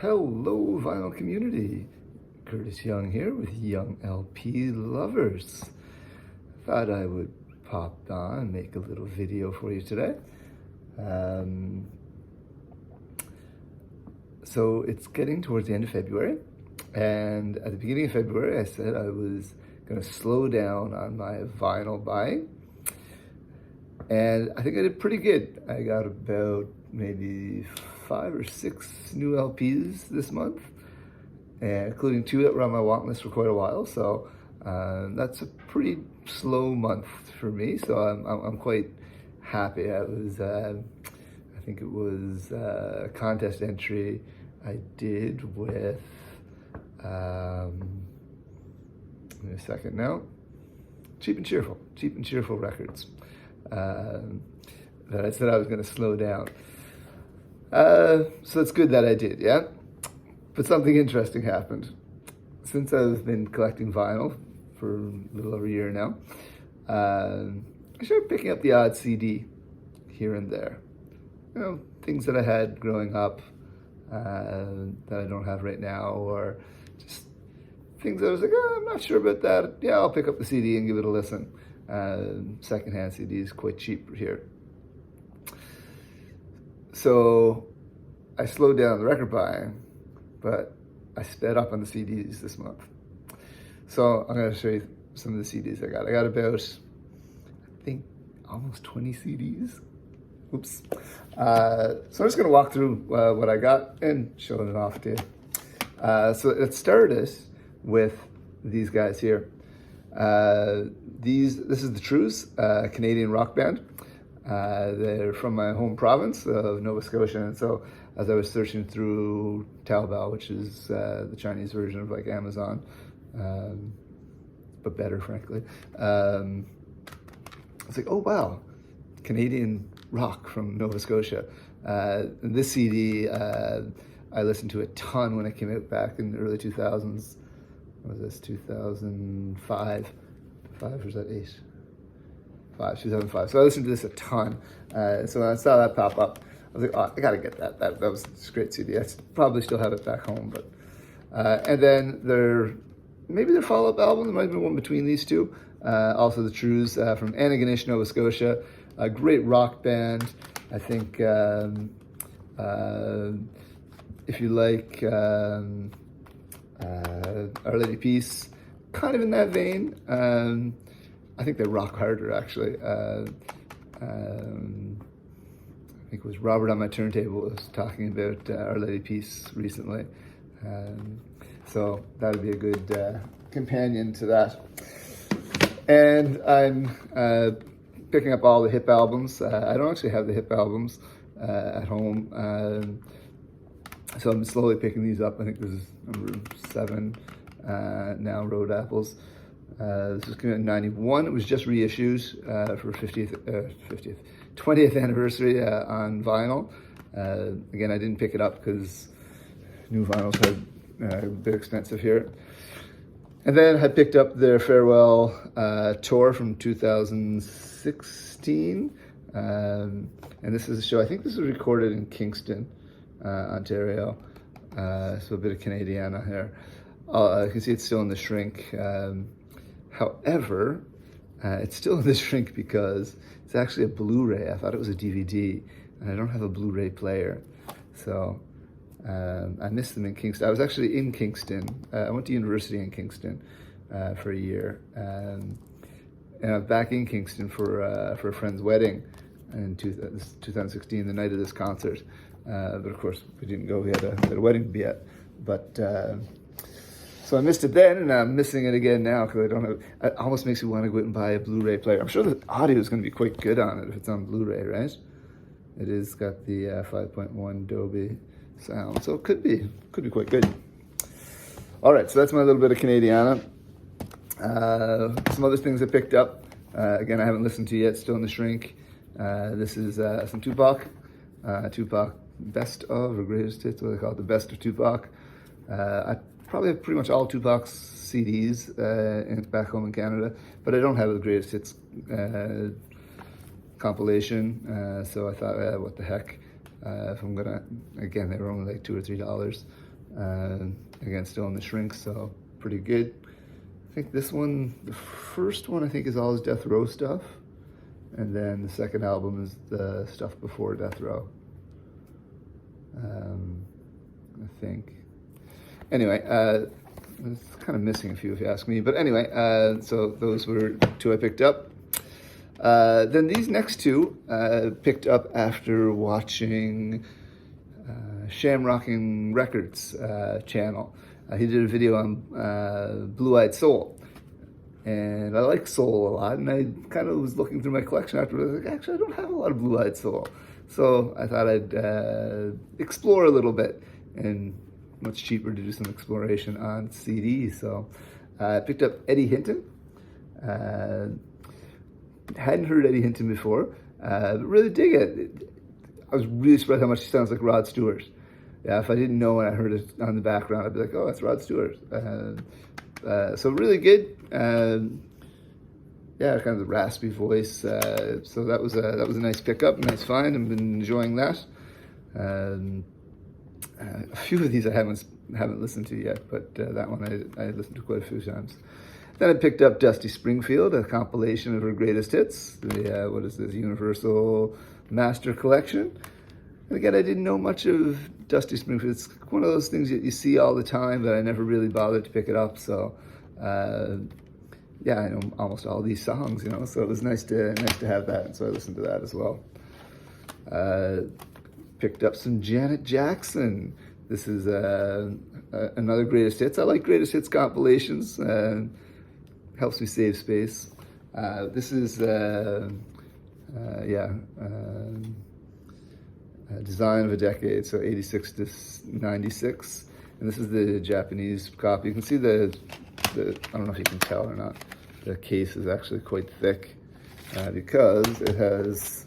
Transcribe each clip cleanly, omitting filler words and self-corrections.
Hello, vinyl community. Curtis Young here with Young LP Lovers. Thought I would pop on and make a little video for you today. So it's getting towards the end of February, and at the beginning of February I said I was going to slow down on my vinyl buying, and I think I did pretty good. I got about maybe 5 or 6 new LPs this month, including 2 that were on my want list for quite a while. So that's a pretty slow month for me. So I'm quite happy. I think it was a contest entry I did with. Give me a second now. Cheap and Cheerful Records. That I said I was going to slow down. So it's good that I did, yeah? But something interesting happened. Since I've been collecting vinyl for a little over a year now, I started picking up the odd CD here and there. You know, things that I had growing up that I don't have right now, or just things that I was like, oh, I'm not sure about that. Yeah, I'll pick up the CD and give it a listen. Secondhand CD is quite cheap here. So I slowed down the record buying, but I sped up on the CDs this month. So I'm going to show you some of the CDs I got. I got about, I think, almost 20 CDs. Oops. So I'm just going to walk through what I got and show it off to you. So it started with these guys here. This is the Trews, Canadian rock band. They're from my home province of Nova Scotia, and so as I was searching through Taobao, which is the Chinese version of like Amazon, but better, frankly, it's like, oh wow, Canadian rock from Nova Scotia. This CD I listened to a ton when it came out back in the early 2000s. What was this, 2005? 5 or was that 8? 2005. So I listened to this a ton. So when I saw that pop up, I was like, oh, I gotta get that. That was a great CD. I probably still have it back home, but and then maybe their follow-up album. There might be one between these two. Also the Trews from Antigonish, Nova Scotia, a great rock band. I think if you like Our Lady Peace, kind of in that vein. I think they rock harder, actually. I think it was Robert on my turntable was talking about Our Lady Peace recently. So that would be a good companion to that. And I'm picking up all the Hip albums. I don't actually have the Hip albums at home. So I'm slowly picking these up. I think this is number 7 now, Road Apples. This is coming out in 91. It was just reissues for 20th anniversary on vinyl. Again, I didn't pick it up because new vinyls are a bit expensive here. And then I picked up their farewell tour from 2016. And this is a show, I think this was recorded in Kingston, Ontario. So a bit of Canadiana here. You can see it's still in the shrink. However, it's still in the shrink because it's actually a Blu-ray. I thought it was a DVD, and I don't have a Blu-ray player. So I missed them in Kingston. I was actually in Kingston. I went to university in Kingston for a year. And I'm back in Kingston for a friend's wedding in 2016, the night of this concert. But of course, we didn't go. We had a wedding to be at. But so I missed it then, and I'm missing it again now because I don't have. It almost makes me want to go out and buy a Blu-ray player. I'm sure the audio is going to be quite good on it if it's on Blu-ray, right? It is got the 5.1 Dolby sound, so it could be quite good. All right, so that's my little bit of Canadiana. Some other things I picked up. Again, I haven't listened to yet. Still in the shrink. This is some Tupac. Tupac best of or greatest hits. What do they call it? The best of Tupac. I probably have pretty much all Tupac's CDs back home in Canada, but I don't have the greatest hits compilation. So I thought, what the heck? If I'm gonna, again, they were only like $2 or $3. Again, still in the shrink, so pretty good. I think this one, the first one I think is all his Death Row stuff. And then the second album is the stuff before Death Row. I think. Anyway, it's kind of missing a few if you ask me. But anyway, so those were two I picked up. Then these next two picked up after watching Shamrocking Records channel. He did a video on Blue Eyed Soul. And I like soul a lot, and I kind of was looking through my collection afterwards. I was like, actually, I don't have a lot of Blue Eyed Soul. So I thought I'd explore a little bit, and much cheaper to do some exploration on CD. So I picked up Eddie Hinton. Hadn't heard Eddie Hinton before, but really dig it. I was really surprised how much he sounds like Rod Stewart. Yeah, if I didn't know when I heard it on the background, I'd be like, oh, that's Rod Stewart. So really good. Yeah, kind of the raspy voice. So that was a nice pickup, nice find. I've been enjoying that. A few of these I haven't listened to yet, but that one I listened to quite a few times. Then I picked up Dusty Springfield, a compilation of her greatest hits. The what is this, Universal Master Collection. And again, I didn't know much of Dusty Springfield. It's one of those things that you see all the time, but I never really bothered to pick it up. So, yeah, I know almost all these songs, you know. So it was nice to have that, and so I listened to that as well. Picked up some Janet Jackson. This is another greatest hits. I like greatest hits compilations. Helps me save space. This is Design of a Decade, so 86 to 96, and this is the Japanese copy. You can see the I don't know if you can tell or not, the case is actually quite thick because it has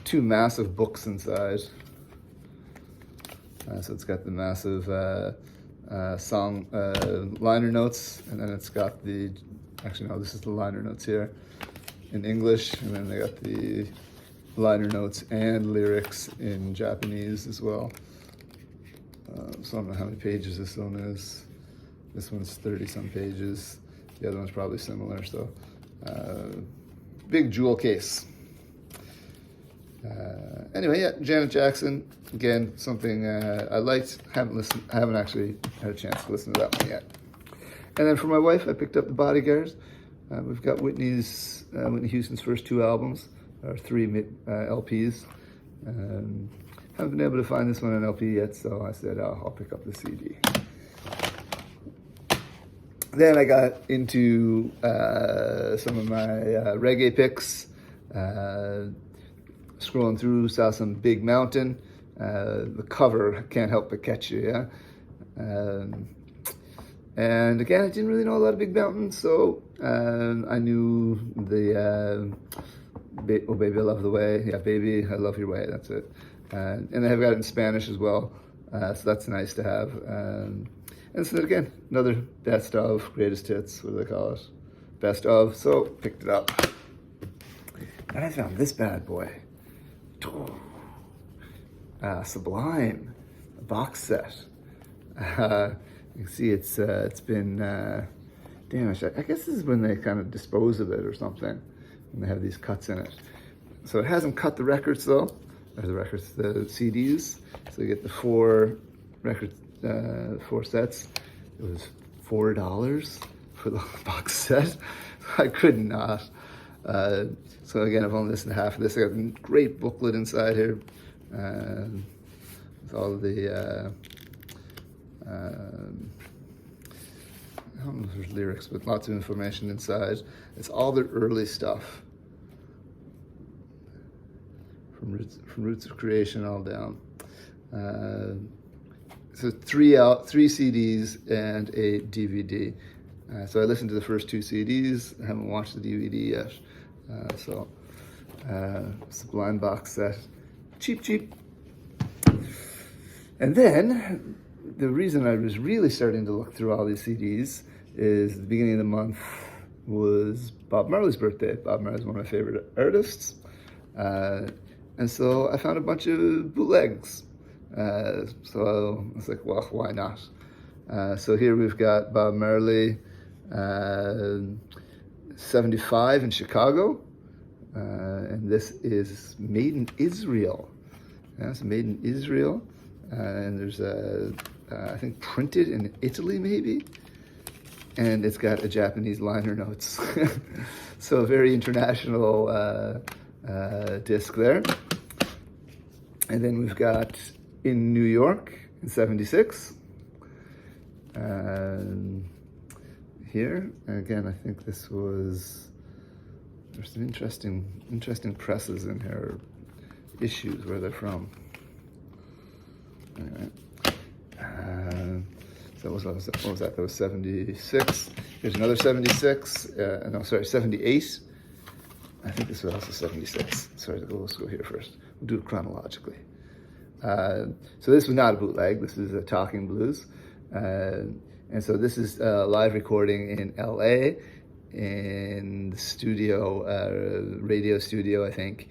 two massive books inside. So it's got the massive song liner notes, and then it's got the, actually no, this is the liner notes here in English, and then they got the liner notes and lyrics in Japanese as well. So I don't know how many pages this one is. This one's 30-some pages. The other one's probably similar, so big jewel case. Anyway, yeah, Janet Jackson, again, something I liked. Haven't actually had a chance to listen to that one yet. And then for my wife, I picked up The Bodyguards. We've got Whitney Houston's first two albums, or three LPs. Haven't been able to find this one on LP yet, so I said, I'll pick up the CD. Then I got into some of my reggae picks. Scrolling through, saw some Big Mountain. The cover can't help but catch you, yeah? And again, I didn't really know a lot of Big Mountain, so I knew the Oh Baby, I Love the Way. Yeah, Baby, I Love Your Way, that's it. And they have got it in Spanish as well, so that's nice to have. And so again, another best of, greatest hits, what do they call it? Best of, so picked it up. And I found this bad boy. Sublime, a box set. You can see it's been, damn, I guess this is when they kind of dispose of it or something, when they have these cuts in it. So it hasn't cut the records though, or the CDs. So you get the four records, 4 sets. It was $4 for the box set. I could not. So again, I've only listened to half of this. I got a great booklet inside here with all of the I don't know if there's lyrics, but lots of information inside. It's all the early stuff from Roots of Creation all down. So three CDs and a DVD. So I listened to the first 2 CDs. I haven't watched the DVD yet. Sublime box set, cheap. And then the reason I was really starting to look through all these CDs is the beginning of the month was Bob Marley's birthday. Bob Marley's one of my favorite artists. And so I found a bunch of bootlegs. So I was like, well, why not? So here we've got Bob Marley, 75 in Chicago. And this is made in Israel. Yeah, it's made in Israel. And there's I think printed in Italy maybe. And it's got a Japanese liner notes. So a very international disc there. And then we've got in New York in 76. Here, again, I think this was, there's some interesting presses in here, issues where they're from. Anyway. So what was that? That was 76. Here's another 76. No, sorry, 78. I think this was also 76. Sorry, let's go here first. We'll do it chronologically. So this was not a bootleg. This is a Talking Blues. And so this is a live recording in LA in the studio, radio studio, I think.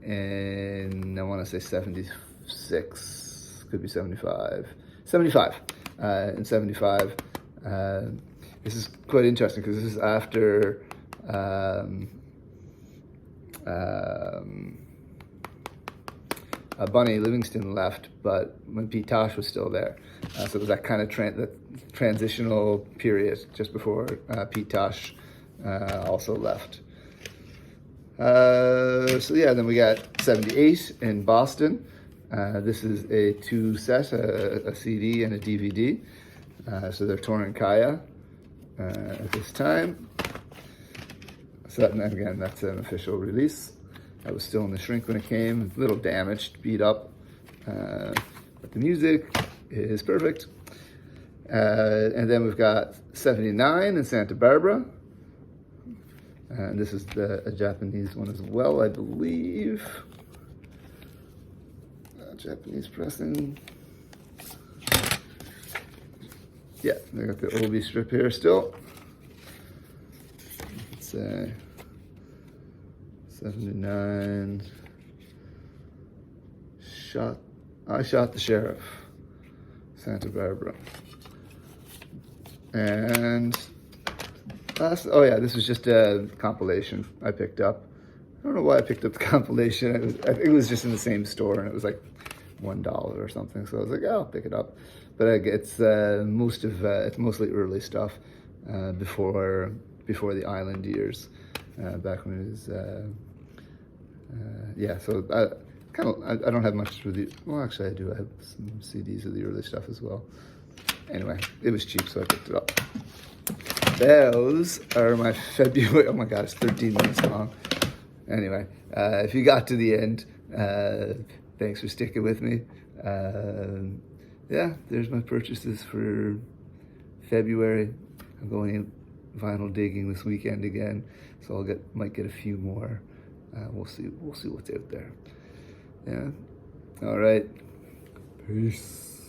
And I want to say 76, could be 75. 75. In 75. This is quite interesting because this is after Bunny Livingston left, but when Pete Tosh was still there. So it was that kind of transitional period just before Pete Tosh also left. So yeah, then we got 78 in Boston. This is a 2-set, a CD and a DVD. So they're touring Kaya at this time. So that, and again, that's an official release. I was still in the shrink when it came, a little damaged, beat up, but the music is perfect. And then we've got 79 in Santa Barbara. And this is a Japanese one as well, I believe. Japanese pressing. Yeah, they got the Obi strip here still. It's 79. I Shot the Sheriff, Santa Barbara. And oh yeah, this was just a compilation I picked up. I don't know why I picked up the compilation. I think it was just in the same store, and it was like $1 or something. So I was like, oh, I'll pick it up. But it's it's mostly early stuff before the Island years, back when it was yeah. So I don't have much for the. Well, actually, I do. I have some CDs of the early stuff as well. Anyway, it was cheap, so I picked it up. Those are my February. Oh my God, it's 13 minutes long. Anyway, if you got to the end, thanks for sticking with me. Yeah, there's my purchases for February. I'm going in vinyl digging this weekend again, so might get a few more. We'll see what's out there. Yeah. All right. Peace.